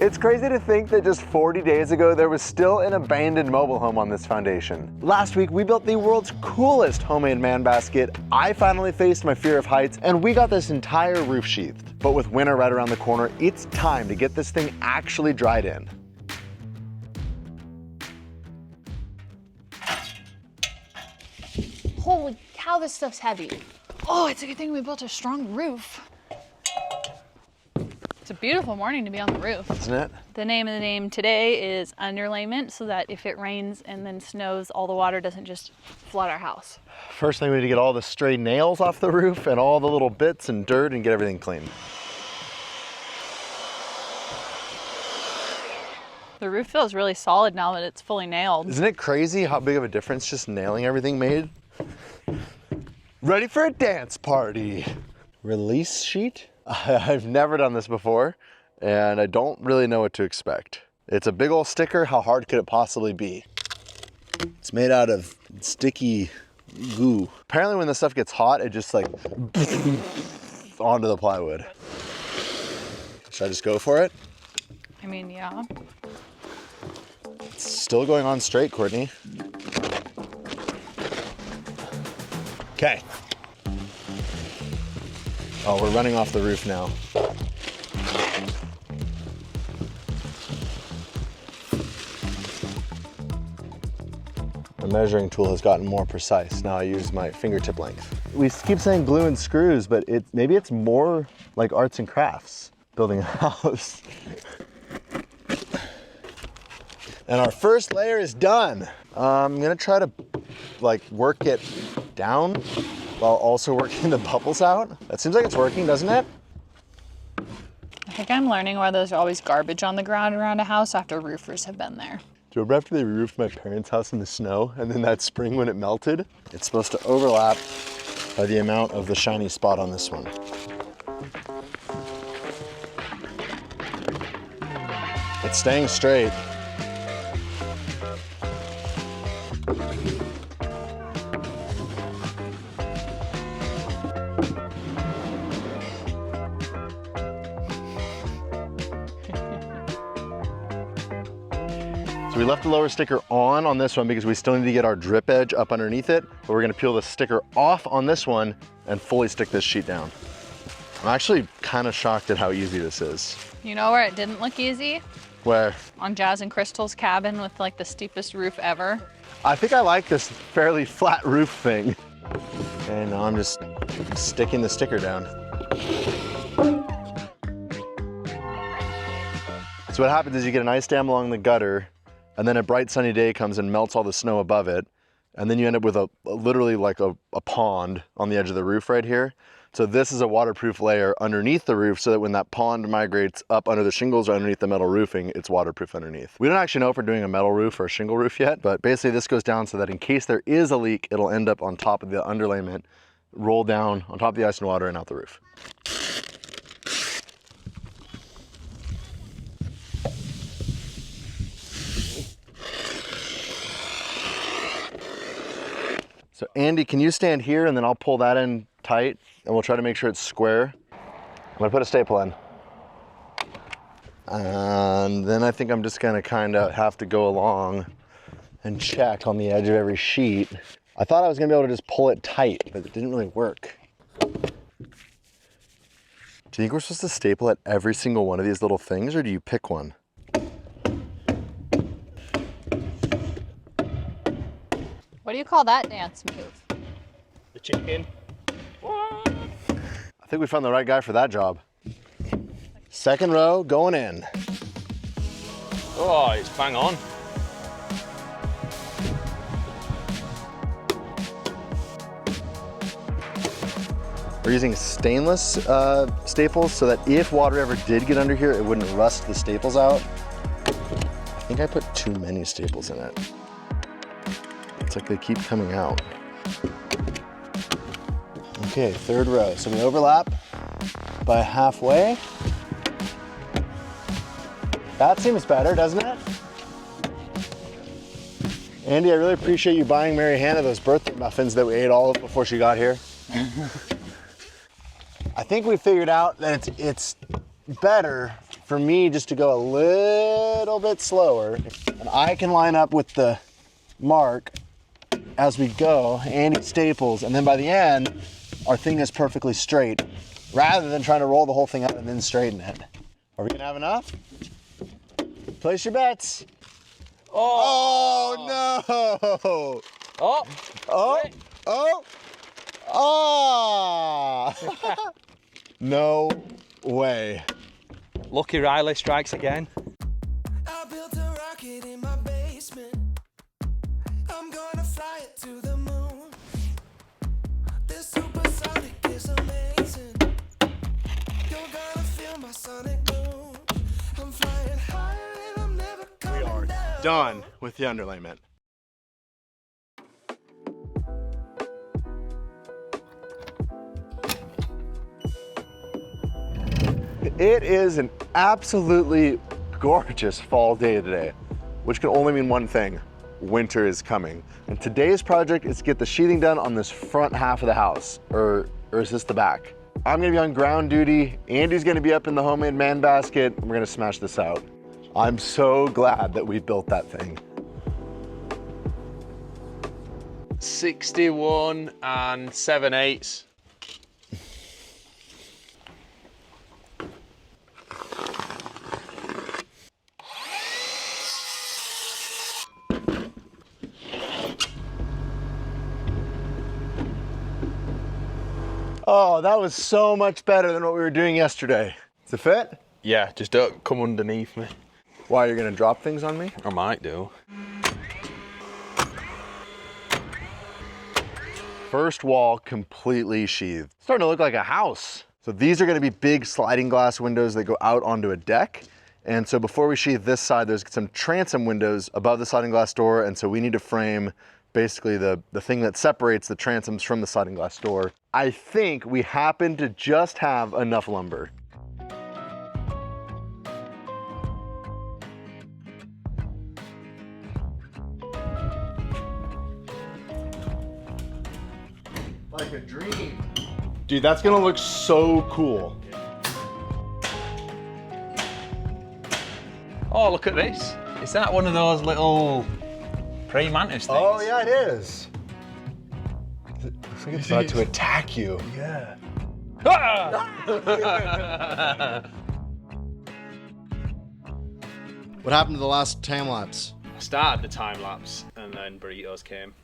It's crazy to think that just 40 days ago, there was still an abandoned mobile home on this foundation. Last week, we built the world's coolest homemade man basket. I finally faced my fear of heights, and we got this entire roof sheathed. But with winter right around the corner, it's time to get this thing actually dried in. Holy cow, this stuff's heavy. Oh, it's a good thing we built a strong roof. It's a beautiful morning to be on the roof. Isn't it? The name of the game today is underlayment, so that if it rains and then snows, all the water doesn't just flood our house. First thing, we need to get all the stray nails off the roof and all the little bits and dirt and get everything clean. The roof feels really solid now that it's fully nailed. Isn't it crazy how big of a difference just nailing everything made? Ready for a dance party. Release sheet? I've never done this before, and I don't really know what to expect. It's a big old sticker. How hard could it possibly be? It's made out of sticky goo. Apparently when this stuff gets hot, it just like onto the plywood. Should I just go for it? I mean, yeah. It's still going on straight, Courtney. Okay. Oh, we're running off the roof now. The measuring tool has gotten more precise. Now I use my fingertip length. We keep saying glue and screws, but maybe it's more like arts and crafts, building a house. And our first layer is done. I'm gonna try to work it down while also working the bubbles out. That seems like it's working, doesn't it? I think I'm learning why there's always garbage on the ground around a house after roofers have been there. Do you remember after they roofed my parents' house in the snow, and then that spring when it melted? It's supposed to overlap by the amount of the shiny spot on this one. It's staying straight. So we left the lower sticker on this one because we still need to get our drip edge up underneath it, but we're gonna peel the sticker off on this one and fully stick this sheet down. I'm actually kind of shocked at how easy this is. You know where it didn't look easy? Where? On Jazz and Crystal's cabin with like the steepest roof ever. I think I like this fairly flat roof thing. And now I'm just sticking the sticker down. So what happens is you get an ice dam along the gutter, and then a bright sunny day comes and melts all the snow above it. And then you end up with literally like a pond on the edge of the roof right here. So this is a waterproof layer underneath the roof so that when that pond migrates up under the shingles or underneath the metal roofing, it's waterproof underneath. We don't actually know if we're doing a metal roof or a shingle roof yet, but basically this goes down so that in case there is a leak, it'll end up on top of the underlayment, roll down on top of the ice and water and out the roof. So Andy, can you stand here and then I'll pull that in tight and we'll try to make sure it's square. I'm gonna put a staple in. And then I think I'm just gonna kind of have to go along and check on the edge of every sheet. I thought I was gonna be able to just pull it tight, but it didn't really work. Do you think we're supposed to staple at every single one of these little things, or do you pick one? What do you call that dance move? The chicken. I think we found the right guy for that job. Second row going in. Oh, it's bang on. We're using stainless staples so that if water ever did get under here, it wouldn't rust the staples out. I think I put too many staples in it. It's like they keep coming out. Okay, third row. So we overlap by halfway. That seems better, doesn't it? Andy, I really appreciate you buying Mary Hannah those birthday muffins that we ate all of before she got here. I think we figured out that it's better for me just to go a little bit slower, and I can line up with the mark as we go, Andy staples, and then by the end, our thing is perfectly straight, rather than trying to roll the whole thing out and then straighten it. Are we gonna have enough? Place your bets. Oh, Oh no! Oh, Oh, wait. oh, oh! No way. Lucky Riley strikes again. I built a rocket in my basement. I'm gonna fly it to the moon. This supersonic is amazing. You're gonna feel my sonic boom. I'm flying higher and I'm never coming down. Done with the underlayment. It is an absolutely gorgeous fall day today, which can only mean one thing: winter is coming. And today's project is to get the sheathing done on this front half of the house, or is this the back? I'm gonna be on ground duty, Andy's gonna be up in the homemade man basket, and we're gonna smash this out. I'm so glad that we built that thing. 61 and 7/8. Oh, that was so much better than what we were doing yesterday. Does it fit? Yeah, just don't come underneath me. Why, you're gonna drop things on me? I might do. First wall completely sheathed. Starting to look like a house. So these are gonna be big sliding glass windows that go out onto a deck. And so before we sheathe this side, there's some transom windows above the sliding glass door. And so we need to frame basically the thing that separates the transoms from the sliding glass door. I think we happen to just have enough lumber. Like a dream. Dude, that's gonna look so cool. Oh, look at this. Is that one of those little praying mantis things? Oh yeah, it is. Looks like it's about to attack you. Yeah. Ah! What happened to the last time lapse? I started the time lapse and then burritos came.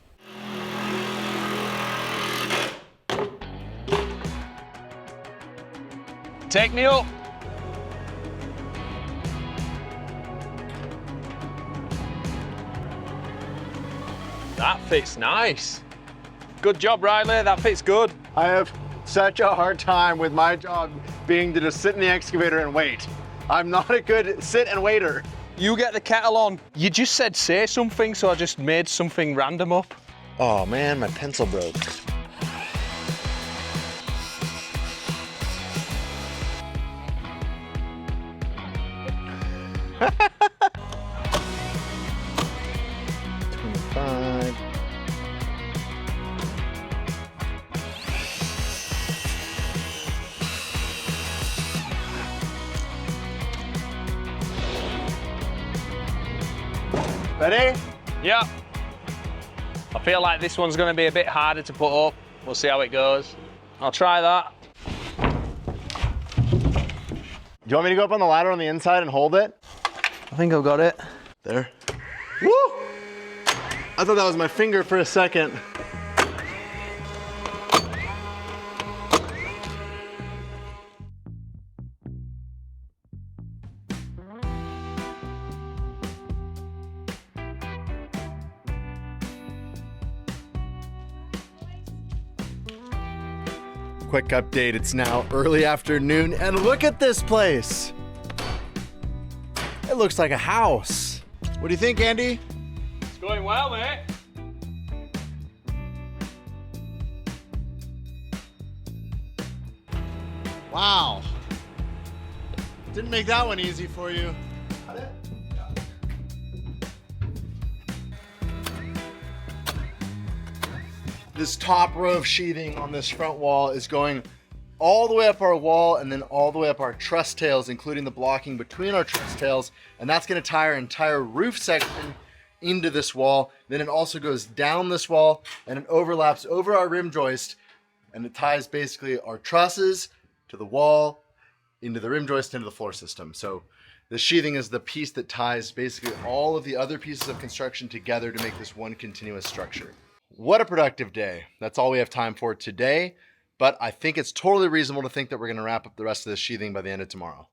Take me up. That fits nice. Good job, Riley. That fits good. I have such a hard time with my job being to just sit in the excavator and wait. I'm not a good sit and waiter. You get the kettle on. You just said say something, so I just made something random up. Oh man, my pencil broke. $25. Ready? Yeah. I feel like this one's gonna be a bit harder to put up. We'll see how it goes. I'll try that. Do you want me to go up on the ladder on the inside and hold it? I think I've got it. There. Woo! I thought that was my finger for a second. Quick update, it's now early afternoon, and look at this place. It looks like a house. What do you think, Andy? It's going well, mate. Wow. Didn't make that one easy for you. This top row of sheathing on this front wall is going all the way up our wall and then all the way up our truss tails, including the blocking between our truss tails. And that's gonna tie our entire roof section into this wall. Then it also goes down this wall and it overlaps over our rim joist, and it ties basically our trusses to the wall, into the rim joist, into the floor system. So the sheathing is the piece that ties basically all of the other pieces of construction together to make this one continuous structure. What a productive day. That's all we have time for today, but I think it's totally reasonable to think that we're gonna wrap up the rest of this sheathing by the end of tomorrow.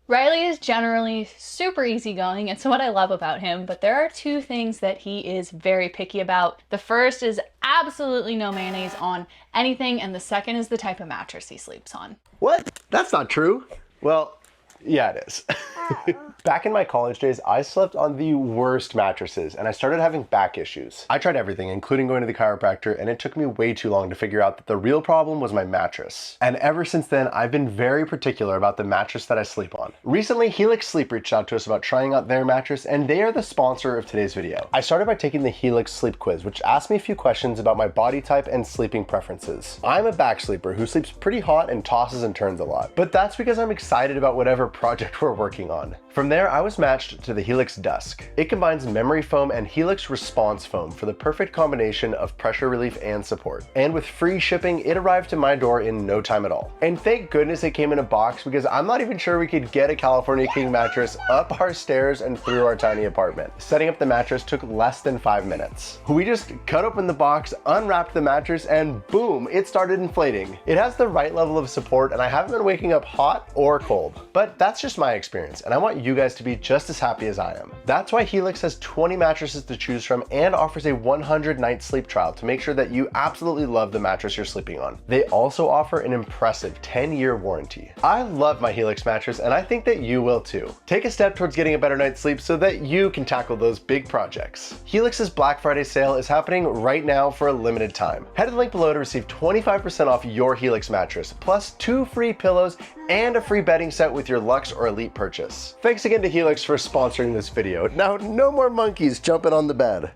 Riley is generally super easygoing. It's what I love about him, but there are two things that he is very picky about. The first is absolutely no mayonnaise on anything, and the second is the type of mattress he sleeps on. What? That's not true. Well, yeah, it is. Back in my college days, I slept on the worst mattresses and I started having back issues. I tried everything, including going to the chiropractor, and it took me way too long to figure out that the real problem was my mattress. And ever since then, I've been very particular about the mattress that I sleep on. Recently, Helix Sleep reached out to us about trying out their mattress, and they are the sponsor of today's video. I started by taking the Helix Sleep Quiz, which asked me a few questions about my body type and sleeping preferences. I'm a back sleeper who sleeps pretty hot and tosses and turns a lot, but that's because I'm excited about whatever project we're working on. From there, I was matched to the Helix Dusk. It combines memory foam and Helix Response foam for the perfect combination of pressure relief and support. And with free shipping, it arrived to my door in no time at all. And thank goodness it came in a box, because I'm not even sure we could get a California King mattress up our stairs and through our tiny apartment. Setting up the mattress took less than 5 minutes. We just cut open the box, unwrapped the mattress, and boom, it started inflating. It has the right level of support, and I haven't been waking up hot or cold. But that's just my experience, and I want you guys to be just as happy as I am. That's why Helix has 20 mattresses to choose from and offers a 100-night sleep trial to make sure that you absolutely love the mattress you're sleeping on. They also offer an impressive 10-year warranty. I love my Helix mattress, and I think that you will too. Take a step towards getting a better night's sleep so that you can tackle those big projects. Helix's Black Friday sale is happening right now for a limited time. Head to the link below to receive 25% off your Helix mattress, plus 2 free pillows and a free bedding set with your Luxe or Elite purchase. Thanks again to Helix for sponsoring this video. Now, no more monkeys jumping on the bed.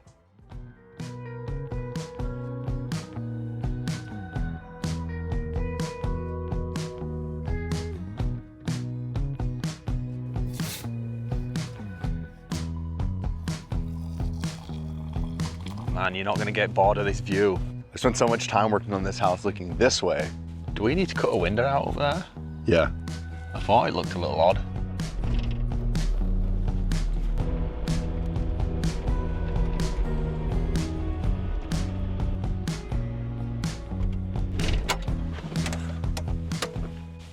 Man, you're not gonna get bored of this view. I spent so much time working on this house looking this way. Do we need to cut a window out up there? Yeah. I thought it looked a little odd.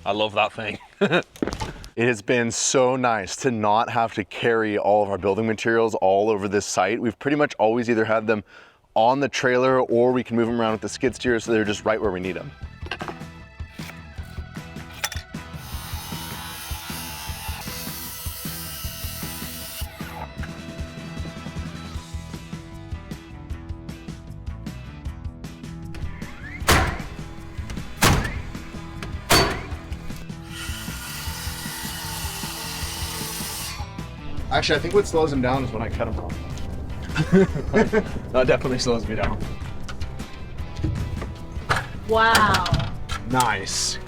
I love that thing. It has been so nice to not have to carry all of our building materials all over this site. We've pretty much always either had them on the trailer or we can move them around with the skid steer, so they're just right where we need them. Actually, I think what slows them down is when I cut them off. That definitely slows me down. Wow. Nice.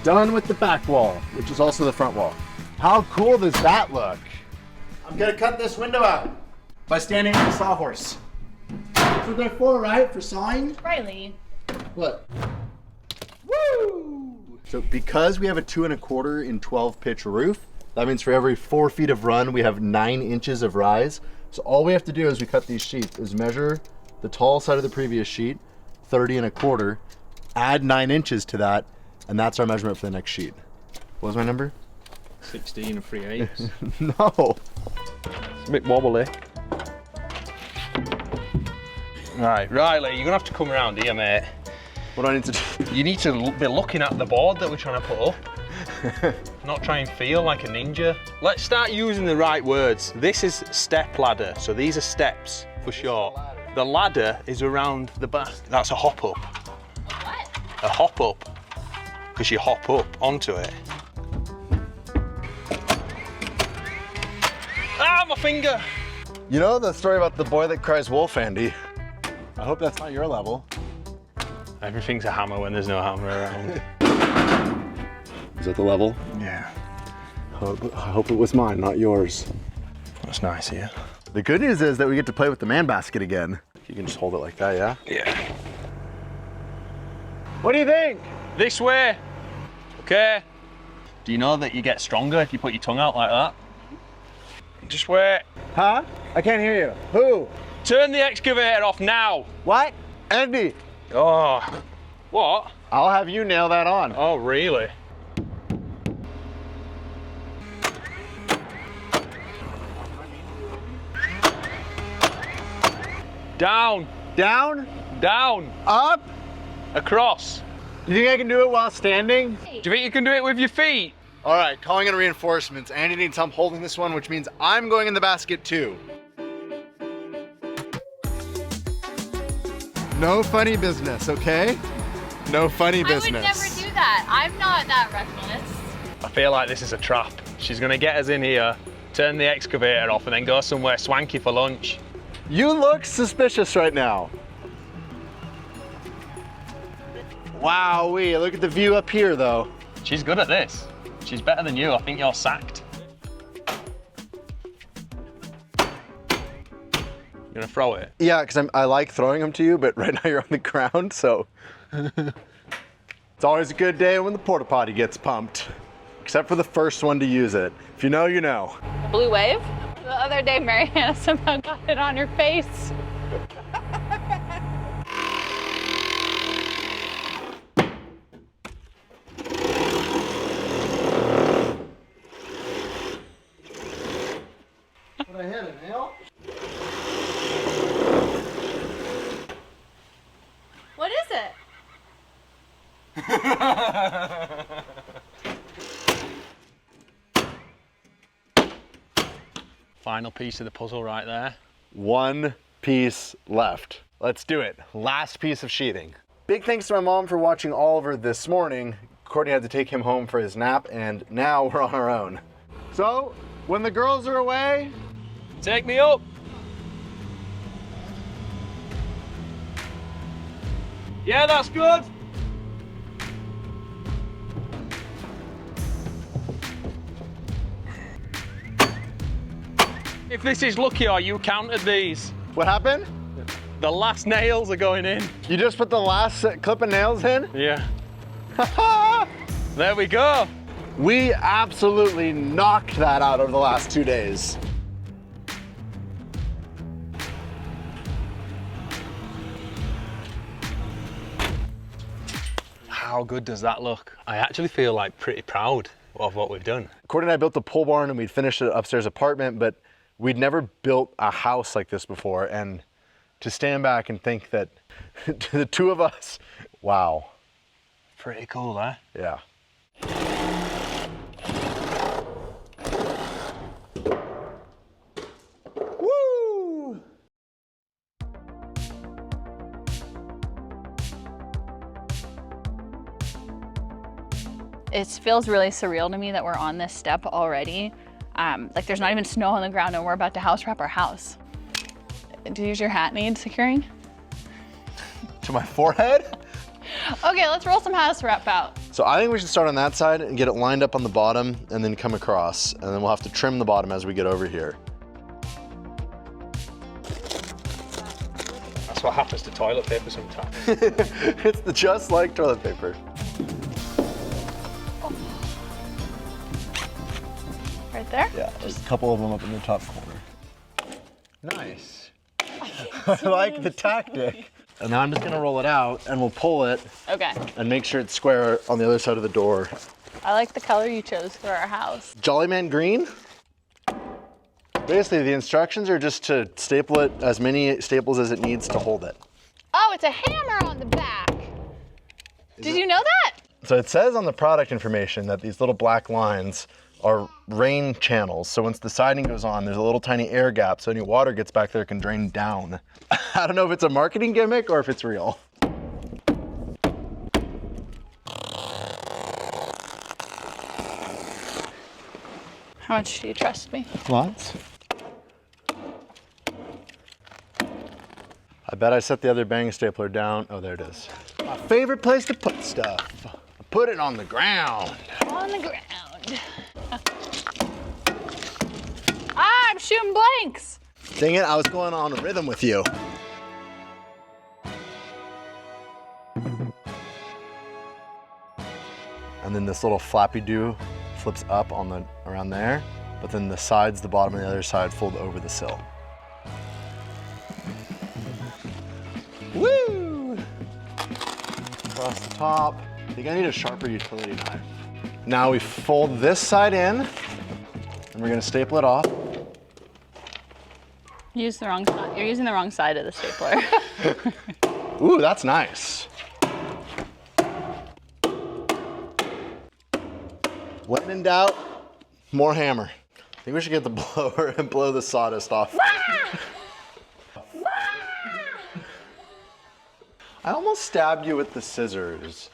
Done with the back wall, which is also the front wall. How cool does that look? I'm gonna cut this window out by standing on the sawhorse. That's what they're for, right? For sawing? Riley. What? Woo! So because we have a 2 1/4 in 12 pitch roof, that means for every 4 feet of run, we have 9 inches of rise. So all we have to do as we cut these sheets is measure the tall side of the previous sheet, 30 1/4, add 9 inches to that, and that's our measurement for the next sheet. What was my number? 16 3/8. No. It's a bit wobbly. Right, Riley, you're gonna have to come around here, mate. What do I need to do? You need to be looking at the board that we're trying to put up. Not try and feel like a ninja. Let's start using the right words. This is step ladder, so these are steps for short. The ladder is around the back. That's a hop up. What? A hop up, because you hop up onto it. Ah, my finger! You know the story about the boy that cries wolf, Andy? I hope that's not your level. Everything's a hammer when there's no hammer around. Is that the level? Yeah. I hope it was mine, not yours. That's nice here. The good news is that we get to play with the man basket again. You can just hold it like that, yeah? Yeah. What do you think? This way. Okay. Do you know that you get stronger if you put your tongue out like that? Just wait. Huh? I can't hear you. Who? Turn the excavator off now. What? Andy. Oh. What? I'll have you nail that on. Oh, really? Down. Down? Down. Up? Across. You think I can do it while standing? Do you think you can do it with your feet? All right, calling in reinforcements. Andy needs help holding this one, which means I'm going in the basket too. No funny business, okay? No funny business. I would never do that. I'm not that reckless. I feel like this is a trap. She's gonna get us in here, turn the excavator off, and then go somewhere swanky for lunch. You look suspicious right now. Wowee, look at the view up here though. She's good at this. She's better than you. I think you're sacked. You gonna throw it? Yeah, because I like throwing them to you, but right now you're on the ground, so. It's always a good day when the porta potty gets pumped. Except for the first one to use it. If you know, you know. Blue wave? The other day, Mariana somehow got it on her face. Did I hit a nail? What is it? Final piece of the puzzle right there. One piece left. Let's do it. Last piece of sheathing. Big thanks to my mom for watching Oliver this morning. Courtney had to take him home for his nap, and now we're on our own. So, when the girls are away, Take me up. Yeah, that's good. If this is lucky, or you counted these. what happened? The last nails are going in. You just put the last clip of nails in? Yeah. There we go. We absolutely knocked that out over the last 2 days. How good does that look? I actually feel like pretty proud of what we've done. Courtney and I built the pole barn and we'd finished an upstairs apartment, but we'd never built a house like this before. And to stand back and think that to the two of us, wow. Pretty cool, eh? Yeah. Woo! It feels really surreal to me that we're on this step already. Like there's not even snow on the ground and we're about to house wrap our house. Does your hat need securing? To my forehead? Okay, let's roll some house wrap out. So I think we should start on that side and get it lined up on the bottom and then come across. And then we'll have to trim the bottom as we get over here. That's what happens to toilet paper sometimes. It's just like toilet paper. Right there? Yeah, just a couple of them up in the top corner. Nice. I like the tactic. And now I'm just gonna roll it out and we'll pull it Okay. and make sure it's square on the other side of the door. I like the color you chose for our house. Jolly Man green. Basically, the instructions are just to staple it as many staples as it needs to hold it. Oh, it's a hammer on the back. Did you know that? So it says on the product information that these little black lines are rain channels. So once the siding goes on, there's a little tiny air gap, so any water gets back there can drain down. I don't know if it's a marketing gimmick or if it's real. How much do you trust me? Lots. I bet I set the other bang stapler down. Oh, there it is. My favorite place to put stuff. Put it on the ground. On the ground. Ah, I'm shooting blanks. Dang it, I was going on a rhythm with you. And then this little flappy-do flips up on the around there, but then the sides, the bottom and the other side fold over the sill. Woo! Across the top. I think I need a sharper utility knife. Now we fold this side in, and we're gonna staple it off. Use the wrong side. You're using the wrong side of the stapler. Ooh, that's nice. When in doubt, more hammer. I think we should get the blower and blow the sawdust off. I almost stabbed you with the scissors.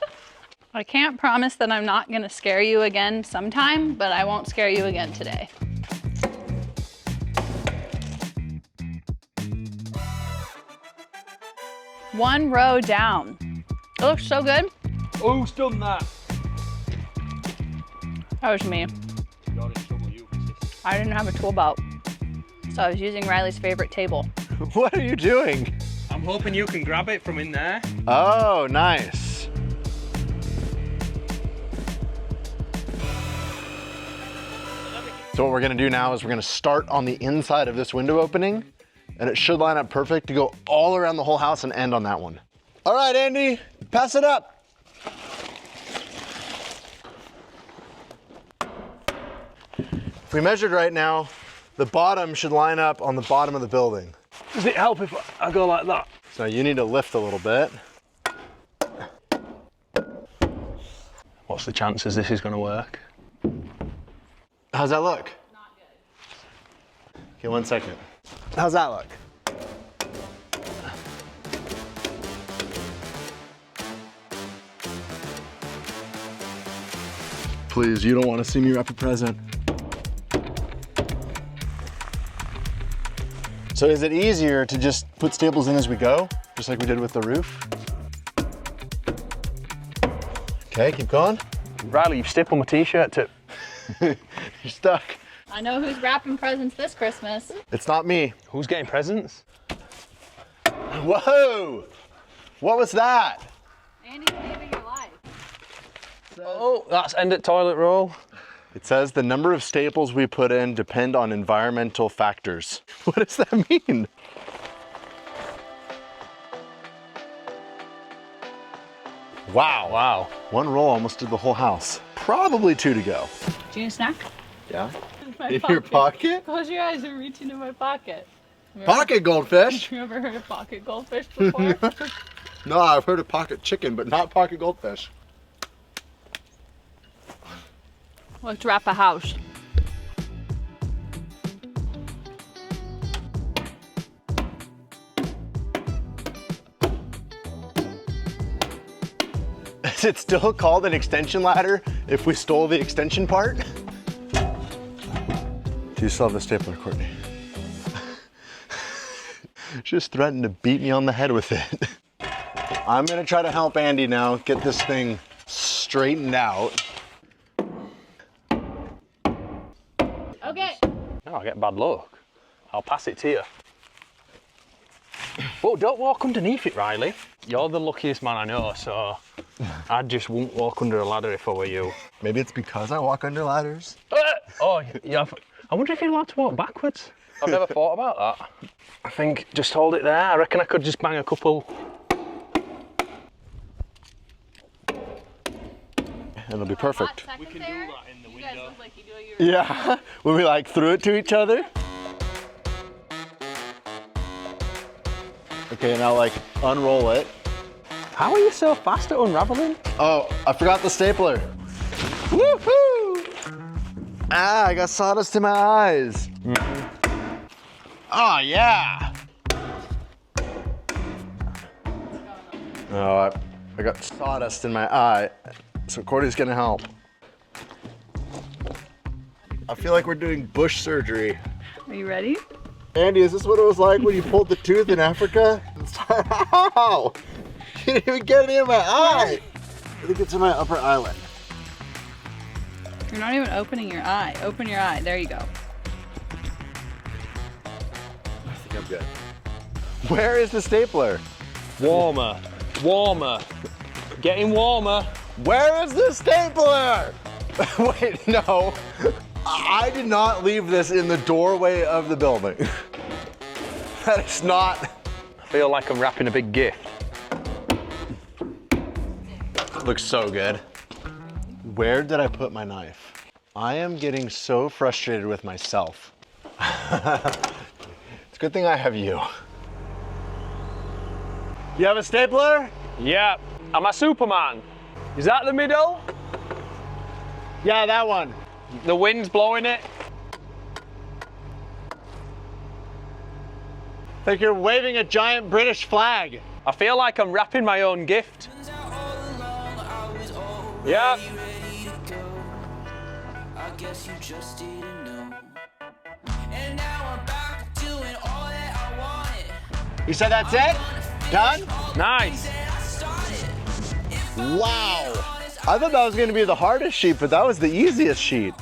I can't promise that I'm not gonna scare you again sometime, but I won't scare you again today. One row down. It looks so good. Who's done that? That was me. You're in trouble, you persist. I didn't have a tool belt, so I was using Riley's favorite table. What are you doing? I'm hoping you can grab it from in there. Oh, nice. So what we're gonna do now is we're gonna start on the inside of this window opening, and it should line up perfect to go all around the whole house and end on that one. All right, Andy, pass it up. If we measured right now, the bottom should line up on the bottom of the building. Does it help if I go like that? So you need to lift a little bit. What's the chances this is going to work? How's that look? Not good. Okay, 1 second. How's that look? Please, you don't want to see me wrap a present. So is it easier to just put staples in as we go, just like we did with the roof? Okay, keep going. Riley, you've stapled my t-shirt too. You're stuck. I know who's wrapping presents this Christmas. It's not me. Who's getting presents? Whoa! What was that? Andy's saving your life. Oh, that's end at toilet roll. It says the number of staples we put in depend on environmental factors. What does that mean? Wow. Wow. One roll almost did the whole house. Probably 2 to go. Do you need a snack? Yeah? My In your pocket? Close your eyes and reach into my pocket. Pocket goldfish? You ever heard of pocket goldfish before? No, I've heard of pocket chicken, but not pocket goldfish. Let's wrap a house. Is it still called an extension ladder if we stole the extension part? Do you still have the stapler, Courtney? Just threatened to beat me on the head with it. I'm gonna try to help Andy now get this thing straightened out. Okay. Oh, I get bad luck. I'll pass it to you. Whoa, don't walk underneath it, Riley. You're the luckiest man I know, so I just wouldn't walk under a ladder if I were you. Maybe it's because I walk under ladders. Oh, yeah. I wonder if you're allowed to walk backwards. I've never thought about that. I think just hold it there. I reckon I could just bang a couple. It'll be perfect. We can do that in the window. Like you do your Yeah, when we like threw it to each other. Okay, now like unroll it. How are you so fast at unraveling? Oh, I forgot the stapler. Woohoo! Ah, I got sawdust in my eyes. Oh, yeah. Oh, I got sawdust in my eye, so Cordy's gonna help. I feel like we're doing bush surgery. Are you ready? Andy, is this what it was like when you pulled the tooth in Africa? It's Ow! You didn't even get any in my eye. I think it's in my upper eyelid. You're not even opening your eye. Open your eye. There you go. I think I'm good. Where is the stapler? Warmer, warmer, getting warmer. Where is the stapler? Wait, no. I did not leave this in the doorway of the building. That is not. I feel like I'm wrapping a big gift. Looks so good. Where did I put my knife? I am getting so frustrated with myself. It's a good thing I have you. You have a stapler? Yeah, am I Superman? Is that the middle? Yeah, that one. The wind's blowing it. Like you're waving a giant British flag. I feel like I'm wrapping my own gift. Yeah. I guess you just didn't know. And now I'm back doing all that I wanted. You said that's it? Done? Nice. Wow. I thought that was gonna be the hardest sheet, but that was the easiest sheet.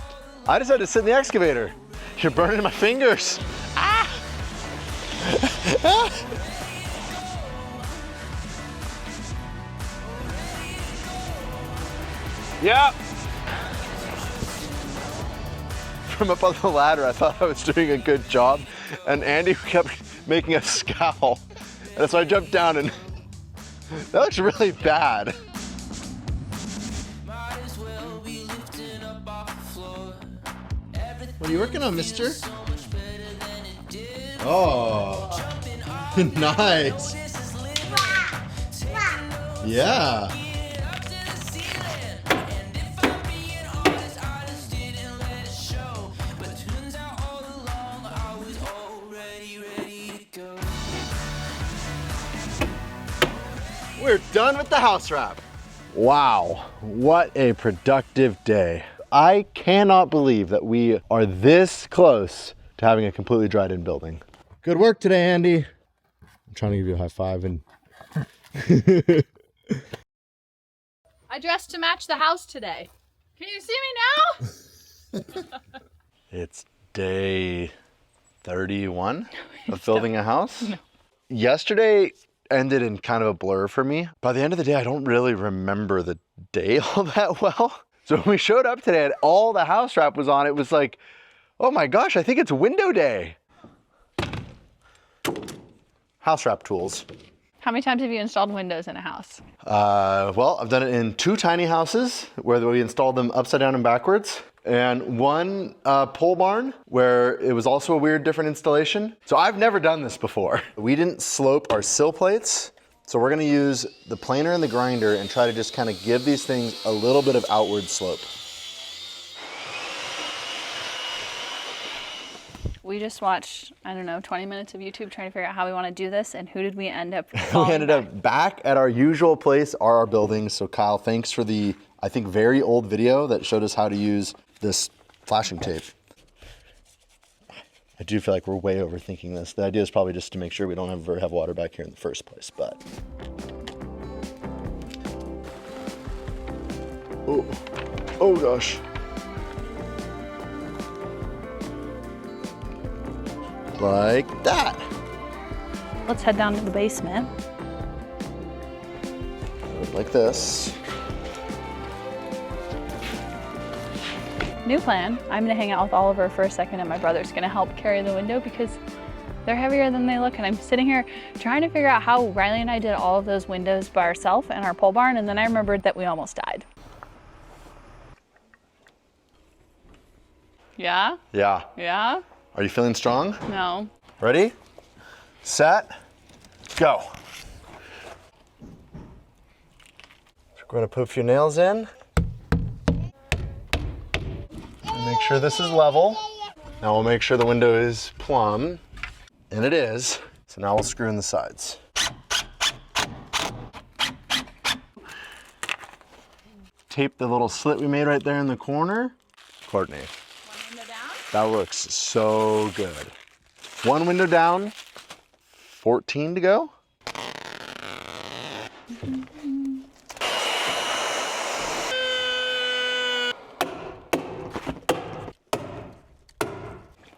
I just had to sit in the excavator. You're burning my fingers. Ah! Yeah. From up on the ladder, I thought I was doing a good job, and Andy kept making a scowl. And so I jumped down and that looks really bad. What are you working on, mister? Oh, nice. Yeah. We're done with the house wrap. Wow, what a productive day. I cannot believe that we are this close to having a completely dried in building. Good work today, Andy. I'm trying to give you a high five and I dressed to match the house today. Can you see me now? it's day 31 of building a house. No. Yesterday ended in kind of a blur for me. By the end of the day, I don't really remember the day all that well. So when we showed up today and all the house wrap was on, it was like, oh my gosh, I think it's window day. House wrap tools. How many times have you installed windows in a house? Well, I've done it in 2 tiny houses where we installed them upside down and backwards, and 1 pole barn where it was also a weird different installation. So I've never done this before. We didn't slope our sill plates, so we're gonna use the planer and the grinder and try to just kind of give these things a little bit of outward slope. We just watched, I don't know, 20 minutes of YouTube trying to figure out how we want to do this, and who did we end up We ended up back at our usual place, are our buildings. So Kyle, thanks for the, I think, very old video that showed us how to use this flashing tape. I do feel like we're way overthinking this. The idea is probably just to make sure we don't ever have water back here in the first place, but. Oh gosh. Like that. Let's head down to the basement. Like this. New plan. I'm gonna hang out with Oliver for a second and my brother's gonna help carry the window because they're heavier than they look, and I'm sitting here trying to figure out how Riley and I did all of those windows by ourselves and our pole barn, and then I remembered that we almost died. Yeah? Yeah. Yeah? Are you feeling strong? No. Ready, set, go. So we're going to put a few nails in. And make sure this is level. Now we'll make sure the window is plumb. And it is. So now we'll screw in the sides. Tape the little slit we made right there in the corner. Courtney. One window down? That looks so good. 1 window down, 14 to go.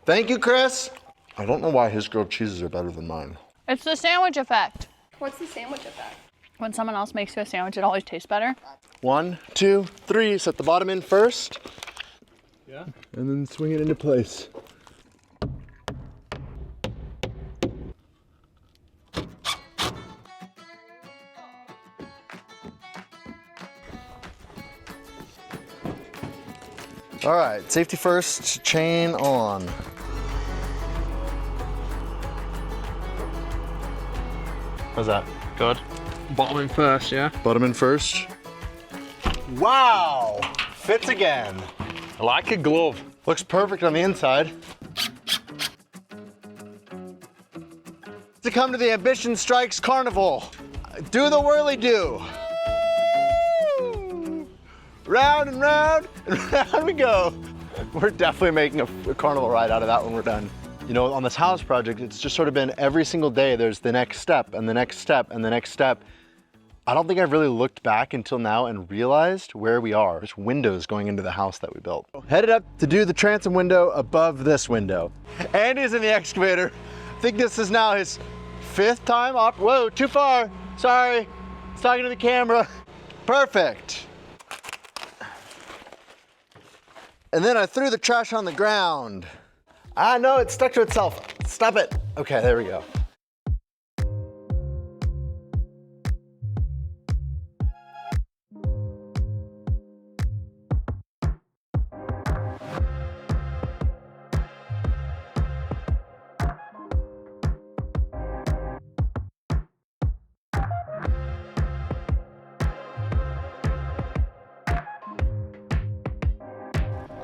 Thank you, Chris. I don't know why his grilled cheeses are better than mine. It's the sandwich effect. What's the sandwich effect? When someone else makes you a sandwich, it always tastes better. 1, 2, 3. Set the bottom in first. Yeah. And then swing it into place. All right, safety first, chain on. How's that? Good. Bottom in first, yeah? Bottom in first. Wow, fits again. Like a glove. Looks perfect on the inside. To come to the Ambition Strikes Carnival. Do the whirly-do. Round and round and round we go. We're definitely making a carnival ride out of that when we're done. You know, on this house project, it's just sort of been every single day there's the next step and the next step and the next step. I don't think I've really looked back until now and realized where we are. There's windows going into the house that we built. Headed up to do the transom window above this window. Andy's in the excavator. I think this is now his 5th time up. Whoa, too far. Sorry, it's talking to the camera. Perfect. And then I threw the trash on the ground. Ah, no, it stuck to itself. Stop it. Okay, there we go.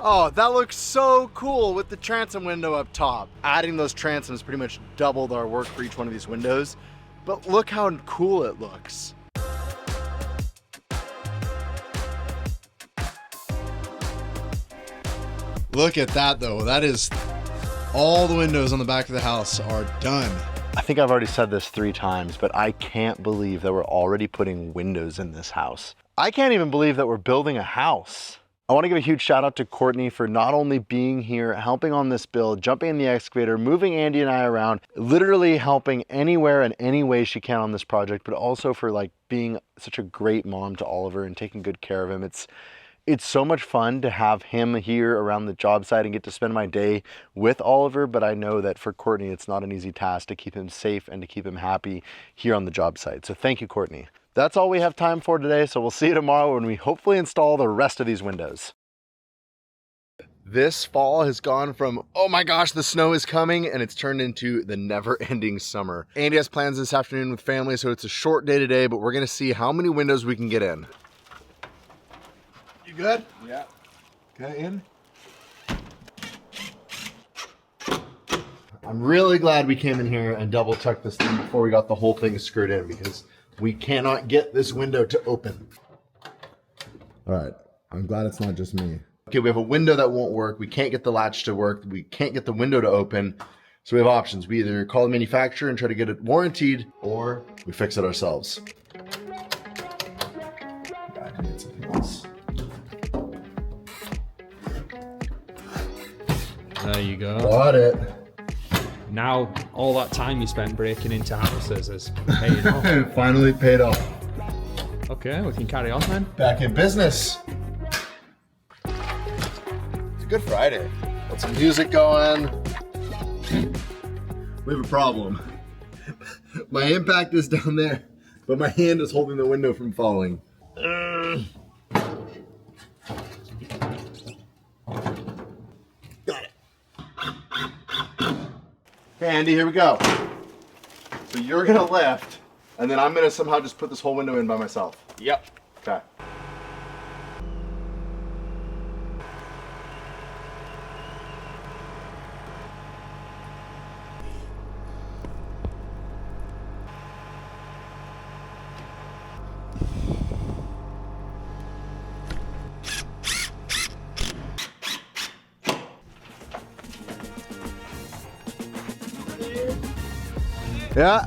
Oh, that looks so cool with the transom window up top. Adding those transoms pretty much doubled our work for each one of these windows, but look how cool it looks. Look at that though, that is, all the windows on the back of the house are done. I think I've already said this 3 times, but I can't believe that we're already putting windows in this house. I can't even believe that we're building a house. I want to give a huge shout out to Courtney for not only being here, helping on this build, jumping in the excavator, moving Andy and I around, literally helping anywhere and any way she can on this project, but also for like being such a great mom to Oliver and taking good care of him. It's so much fun to have him here around the job site and get to spend my day with Oliver, but I know that for Courtney, it's not an easy task to keep him safe and to keep him happy here on the job site. So thank you, Courtney. That's all we have time for today, so we'll see you tomorrow when we hopefully install the rest of these windows. This fall has gone from, oh my gosh, the snow is coming, and it's turned into the never-ending summer. Andy has plans this afternoon with family, so it's a short day today, but we're gonna see how many windows we can get in. You good? Yeah. Okay, in. I'm really glad we came in here and double checked this thing before we got the whole thing screwed in, because we cannot get this window to open. All right, I'm glad it's not just me. Okay, we have a window that won't work. We can't get the latch to work. We can't get the window to open. So we have options. We either call the manufacturer and try to get it warrantied, or we fix it ourselves. Yeah, I need something else. There you go. Got it. Now, all that time you spent breaking into houses is paying off. It finally paid off. Okay, we can carry on then. Back in business. It's a good Friday. Got some music going. We have a problem. My impact is down there, but my hand is holding the window from falling. Got it. Okay, Andy, here we go. So you're gonna lift, and then I'm gonna somehow just put this whole window in by myself. Yep. Okay. Yeah.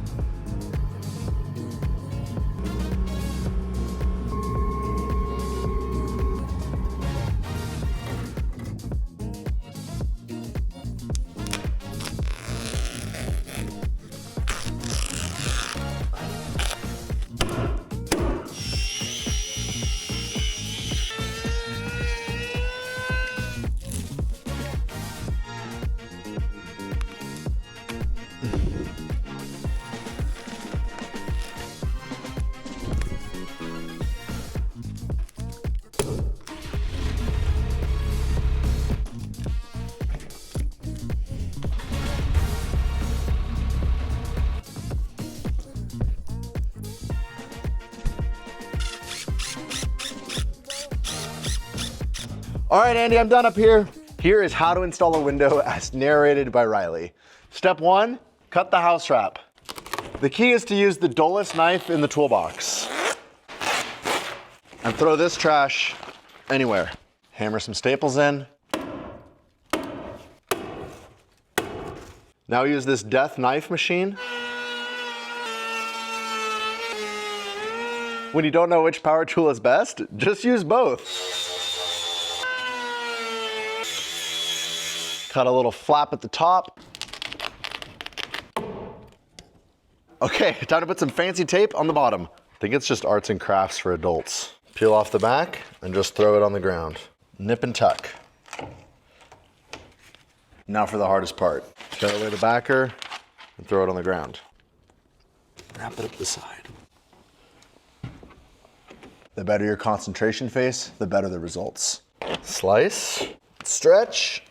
All right, Andy, I'm done up here. Here is how to install a window as narrated by Riley. Step 1, cut the house wrap. The key is to use the dullest knife in the toolbox. And throw this trash anywhere. Hammer some staples in. Now use this death knife machine. When you don't know which power tool is best, just use both. Cut a little flap at the top. Okay, time to put some fancy tape on the bottom. I think it's just arts and crafts for adults. Peel off the back and just throw it on the ground. Nip and tuck. Now for the hardest part. Cut away the backer and throw it on the ground. Wrap it up the side. The better your concentration face, the better the results. Slice, stretch.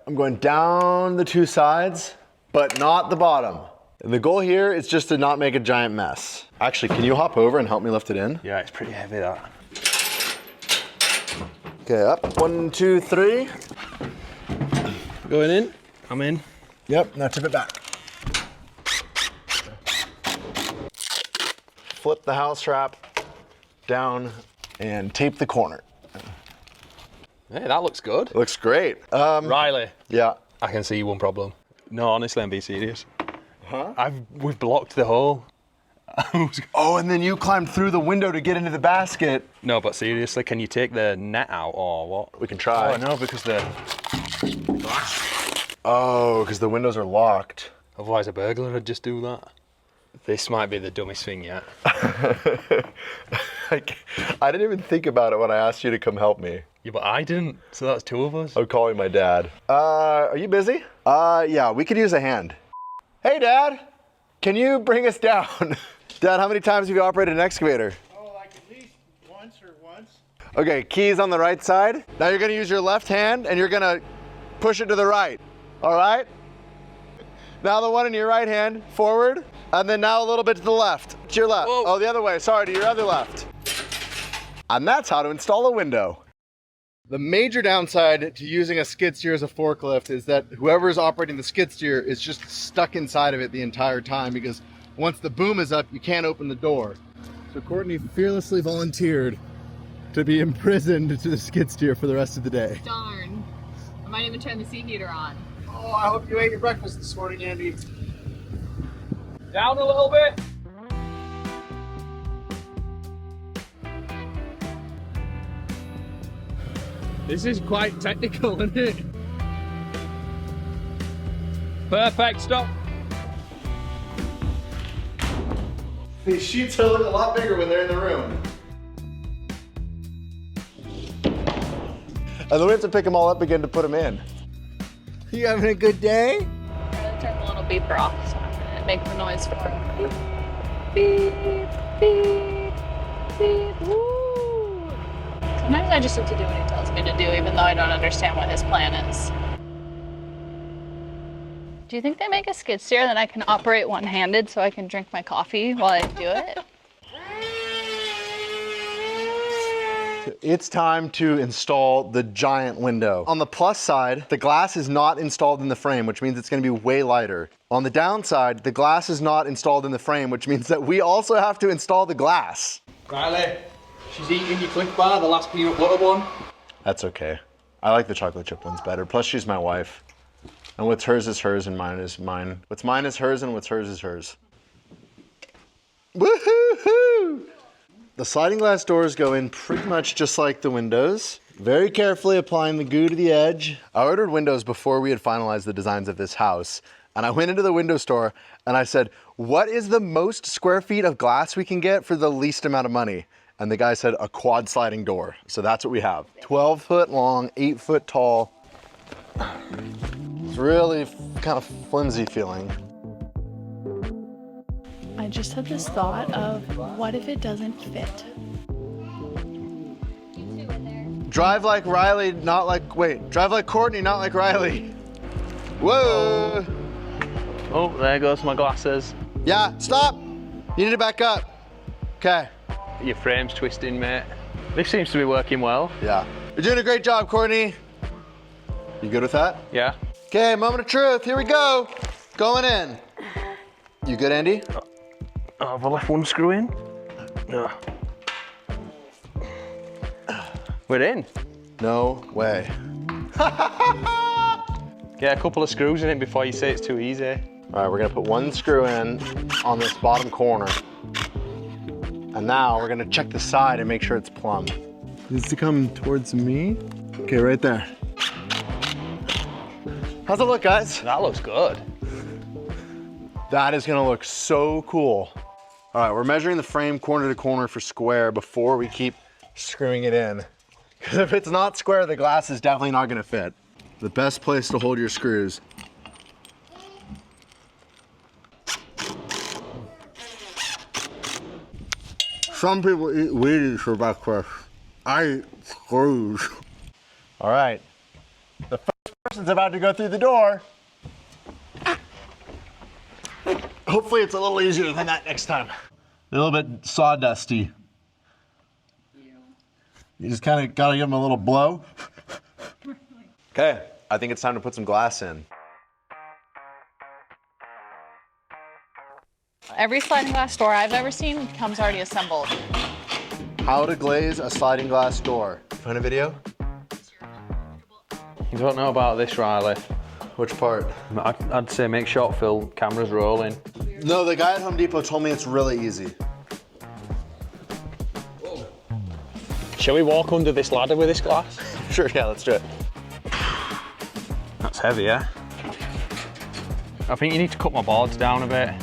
I'm going down the 2 sides, but not the bottom. And the goal here is just to not make a giant mess. Actually, can you hop over and help me lift it in? Yeah, it's pretty heavy, that. Okay, up. 1, 2, 3. Going in? I'm in. Yep, now tip it back. Flip the house wrap down and tape the corner. Hey, that looks good. It looks great. Riley, Yeah. I can see one problem. No, honestly, I'm being serious. Huh? We've blocked the hole. Oh, and then you climbed through the window to get into the basket. No, but seriously, can you take the net out or what? We can try. Oh, no, because the... Oh, because the windows are locked. Otherwise a burglar would just do that. This might be the dumbest thing yet. I didn't even think about it when I asked you to come help me. Yeah, but I didn't, so that's 2 of us. I'm calling my dad. Are you busy? Yeah, we could use a hand. Hey, Dad, can you bring us down? Dad, how many times have you operated an excavator? Oh, like at least once. Okay, keys on the right side. Now you're gonna use your left hand and you're gonna push it to the right, all right? Now the one in your right hand, forward, and then now a little bit to the left. To your left. Whoa. Oh, the other way, sorry, to your other left. And that's how to install a window. The major downside to using a skid steer as a forklift is that whoever's operating the skid steer is just stuck inside of it the entire time, because once the boom is up, you can't open the door. So Courtney fearlessly volunteered to be imprisoned to the skid steer for the rest of the day. Darn. I might even turn the seat heater on. Oh, I hope you ate your breakfast this morning, Andy. Down a little bit. This is quite technical, isn't it? Perfect, stop. These sheets look a lot bigger when they're in the room. And then we have to pick them all up again to put them in. You having a good day? I'm gonna turn the little beeper off so I'm gonna make the noise for it. Beep, beep, beep, beep. Woo. Sometimes I just have to do what he tells me to do, even though I don't understand what his plan is. Do you think they make a skid steer that I can operate one-handed so I can drink my coffee while I do it? It's time to install the giant window. On the plus side, the glass is not installed in the frame, which means it's gonna be way lighter. On the downside, the glass is not installed in the frame, which means that we also have to install the glass. Riley, she's eating your Cliff Bar, the last peanut butter one. That's okay. I like the chocolate chip ones better. Plus, she's my wife. And what's hers is hers and mine is mine. What's mine is hers and what's hers is hers. Woohoo! The sliding glass doors go in pretty much just like the windows. Very carefully applying the goo to the edge. I ordered windows before we had finalized the designs of this house. And I went into the window store and I said, what is the most square feet of glass we can get for the least amount of money? And the guy said a quad sliding door. So that's what we have. 12 foot long, 8 foot tall. It's really kind of flimsy feeling. I just had this thought of, what if it doesn't fit? Drive like Riley, not like, wait, drive like Courtney, not like Riley. Whoa. Oh, there goes my glasses. Yeah, stop. You need to back up. Okay. Your frame's twisting, mate. This seems to be working well. Yeah. You're doing a great job, Courtney. You good with that? Yeah. Okay, moment of truth. Here we go. Going in. You good, Andy? Oh, have I left one screw in? No. We're in. No way. Get a couple of screws in it before you say it's too easy. All right, we're gonna put one screw in on this bottom corner. And now we're gonna check the side and make sure it's plumb. Needs to come towards me. Okay, right there. How's it look, guys? That looks good. That is gonna look so cool. All right, we're measuring the frame corner to corner for square before we keep screwing it in. Because if it's not square, the glass is definitely not gonna fit. The best place to hold your screws. Some people eat Wheaties for breakfast. I eat screws. All right, the first person's about to go through the door. Hopefully it's a little easier than that next time. A little bit sawdusty. You just kind of gotta give them a little blow. Okay, I think it's time to put some glass in. Every sliding glass door I've ever seen comes already assembled. How to glaze a sliding glass door. Find a video? You don't know about this, Riley. Which part? I'd say make short fill, cameras rolling. No, the guy at Home Depot told me it's really easy. Shall we walk under this ladder with this glass? Sure, yeah, let's do it. That's heavy, yeah? I think you need to cut my boards down a bit.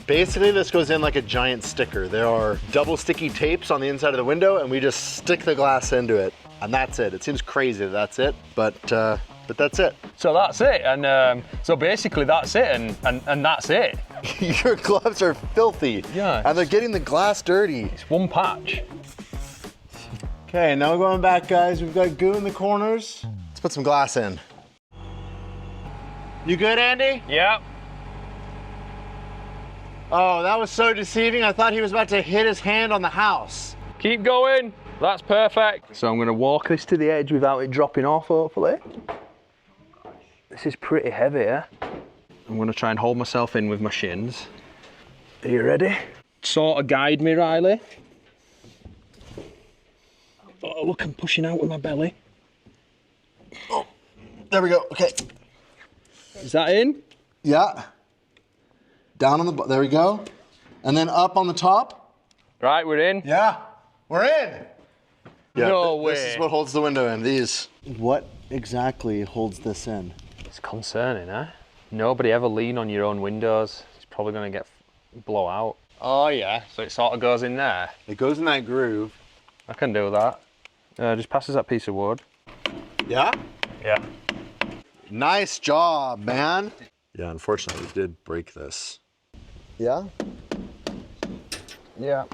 Basically, this goes in like a giant sticker. There are double sticky tapes on the inside of the window, and we just stick the glass into it, and that's it. It seems crazy that that's it, but that's it. So that's it, and so basically that's it, and that's it. Your gloves are filthy. Yeah. And they're getting the glass dirty. It's one patch. Okay, now going back, guys. We've got goo in the corners. Let's put some glass in. You good, Andy? Yeah. Oh, that was so deceiving. I thought he was about to hit his hand on the house. Keep going. That's perfect. So I'm going to walk this to the edge without it dropping off, hopefully. This is pretty heavy, yeah? I'm going to try and hold myself in with my shins. Are you ready? Sort of guide me, Riley. Oh, look, I'm pushing out with my belly. Oh, there we go. Okay. Is that in? Yeah. Down on the, there we go. And then up on the top. Right, we're in. Yeah, we're in. Yeah, No way. This is what holds the window in, these. What exactly holds this in? It's concerning, eh? Nobody ever lean on your own windows. It's probably going to get blow out. Oh yeah, so it sort of goes in there. It goes in that groove. I can do that. Just pass us that piece of wood. Yeah? Yeah. Nice job, man. Yeah, unfortunately, we did break this. Yeah? Yeah.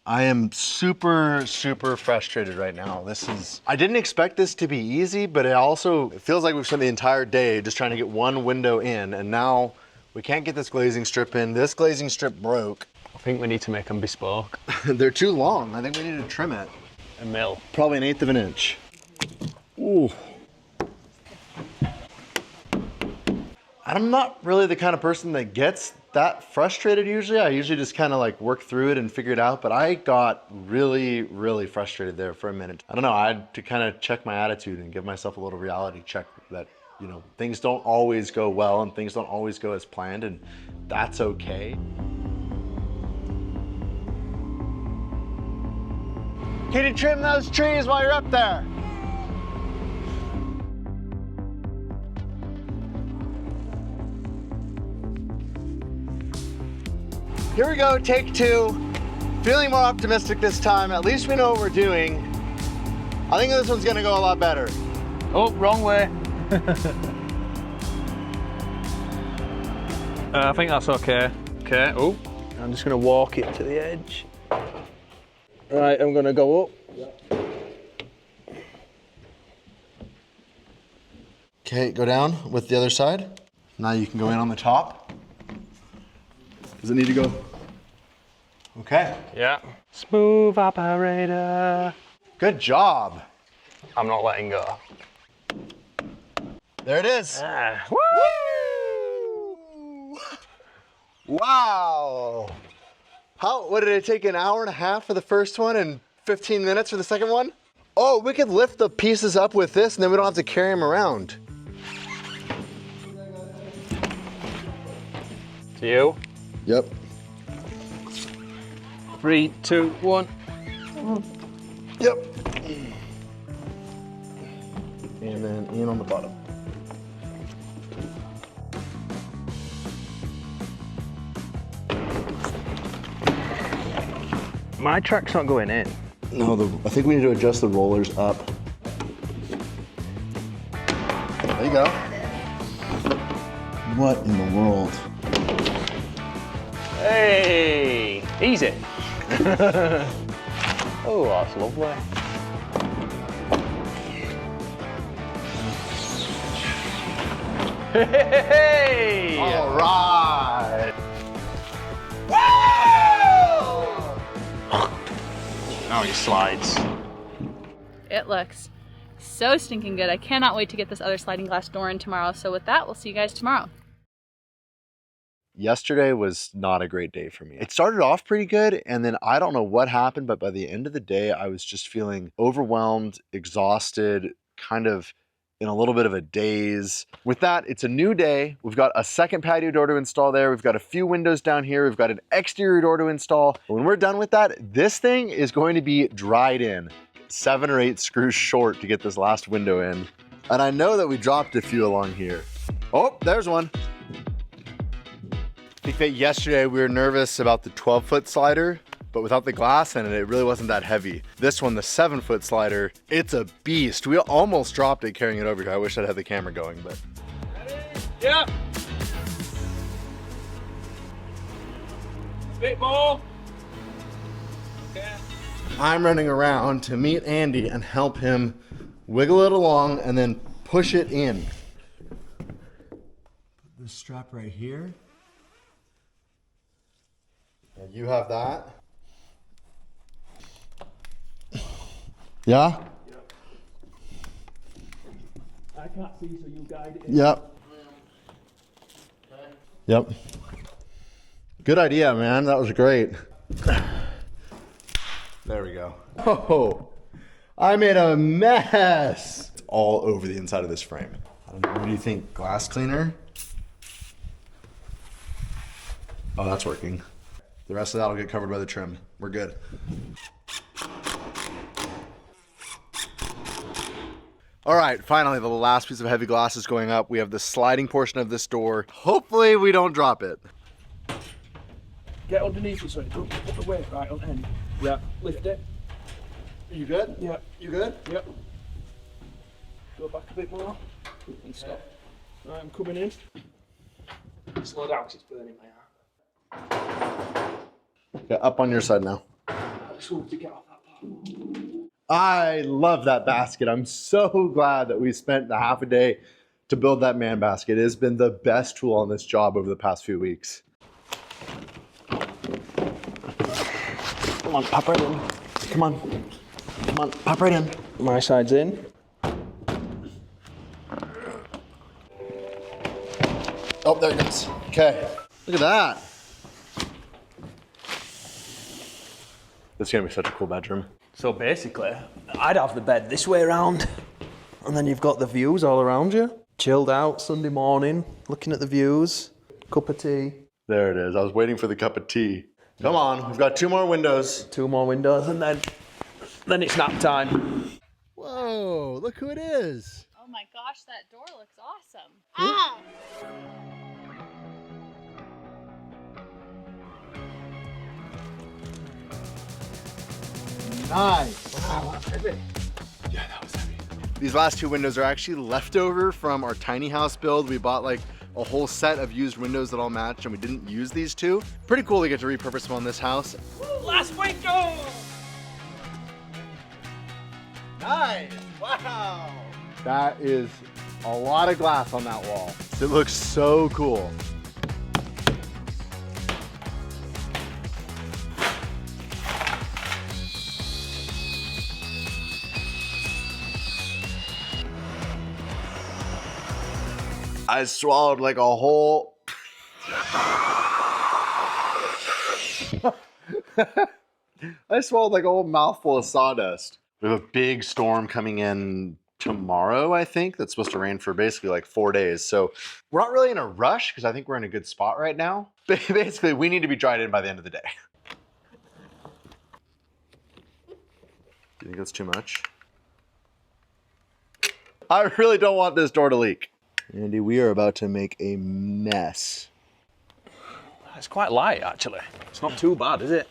I am super, super frustrated right now. I didn't expect this to be easy, but it feels like we've spent the entire day just trying to get one window in, and now we can't get this glazing strip in. This glazing strip broke. I think we need to make them bespoke. They're too long. I think we need to trim it. A mil. Probably 1/8 of an inch. Ooh. I'm not really the kind of person that gets that frustrated usually. I usually just kind of like work through it and figure it out, but I got really, really frustrated there for a minute. I don't know, I had to kind of check my attitude and give myself a little reality check that, you know, things don't always go well and things don't always go as planned, and that's okay. Can you trim those trees while you're up there? Here we go, take 2. Feeling more optimistic this time. At least we know what we're doing. I think this one's gonna go a lot better. Oh, wrong way. I think that's okay. Okay, oh, I'm just gonna walk it to the edge. Right, I'm gonna go up. Okay, go down with the other side. Now you can go in on the top. Does it need to go? Okay. Yeah. Smooth operator. Good job. I'm not letting go. There it is. Woo! Wow. What did it take, an hour and a half for the first one and 15 minutes for the second one? Oh, we could lift the pieces up with this and then we don't have to carry them around. To you. Yep. 3, 2, 1. Yep. And then in on the bottom. My track's not going in. No, I think we need to adjust the rollers up. There you go. What in the world? Hey, easy. Oh, that's lovely. Hey! All right. Now he slides. It looks so stinking good. I cannot wait to get this other sliding glass door in tomorrow. So with that, we'll see you guys tomorrow. Yesterday was not a great day for me. It started off pretty good, and then I don't know what happened, but by the end of the day, I was just feeling overwhelmed, exhausted, kind of in a little bit of a daze. With that, it's a new day. We've got a second patio door to install there. We've got a few windows down here. We've got an exterior door to install. When we're done with that, this thing is going to be dried in. 7 or 8 screws short to get this last window in. And I know that we dropped a few along here. Oh, there's one. I think that yesterday we were nervous about the 12-foot slider, but without the glass in it, it really wasn't that heavy. This one, the 7-foot slider, it's a beast. We almost dropped it carrying it over here. I wish I'd had the camera going, but. Yeah. Bit more. Okay. I'm running around to meet Andy and help him wiggle it along and then push it in. Put this strap right here. And you have that. Yeah? I can't see, so you guide it. Yep. Yep. Good idea, man. That was great. There we go. Oh, I made a mess. It's all over the inside of this frame. I don't know, what do you think? Glass cleaner? Oh, that's working. The rest of that will get covered by the trim. We're good. All right, finally, the last piece of heavy glass is going up. We have the sliding portion of this door. Hopefully we don't drop it. Get underneath it so it don't put the weight right on end. Yeah, lift it. You good? Yeah. You good? Yep. Go back a bit more and stop. Right, I'm coming in. Slow down because it's burning my arm. Yeah, up on your side now. I just want to get off that part. I love that basket. I'm so glad that we spent the half a day to build that man basket. It has been the best tool on this job over the past few weeks. Come on, pop right in. Come on. Come on, pop right in. My side's in. Oh, there it goes. Okay. Look at that. This is gonna be such a cool bedroom. So basically, I'd have the bed this way around, and then you've got the views all around you. Chilled out Sunday morning, looking at the views, cup of tea. There it is. I was waiting for the cup of tea. Come on, we've got 2 more windows. 2 more windows, and then it's nap time. Whoa, look who it is. Oh my gosh, that door looks awesome. Ah! Nice. Wow, that's heavy. Yeah, that was heavy. These last 2 windows are actually leftover from our tiny house build. We bought like a whole set of used windows that all matched and we didn't use these 2. Pretty cool to get to repurpose them on this house. Last window! Nice, wow. That is A lot of glass on that wall. It looks so cool. I swallowed like a whole... I swallowed like a whole mouthful of sawdust. We have a big storm coming in tomorrow, I think, that's supposed to rain for basically like 4 days. So we're not really in a rush because I think we're in a good spot right now. Basically, we need to be dried in by the end of the day. Do you think that's too much? I really don't want this door to leak. Andy, we are about to make a mess. It's quite light, actually. It's not too bad, is it?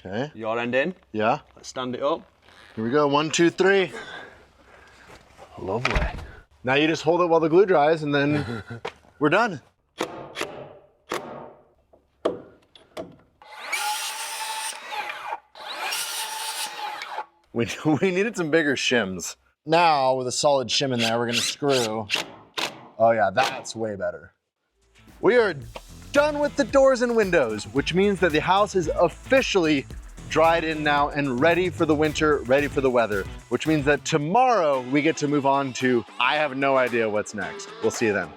Okay. Your end in. Yeah. Let's stand it up. Here we go. 1, 2, 3. Lovely. Now you just hold it while the glue dries and then we're done. We needed some bigger shims. Now with a solid shim in there, we're gonna screw. Oh yeah, that's way better. We are done with the doors and windows, which means that the house is officially dried in now and ready for the winter, ready for the weather, which means that tomorrow we get to move on to, I have no idea what's next. We'll see you then.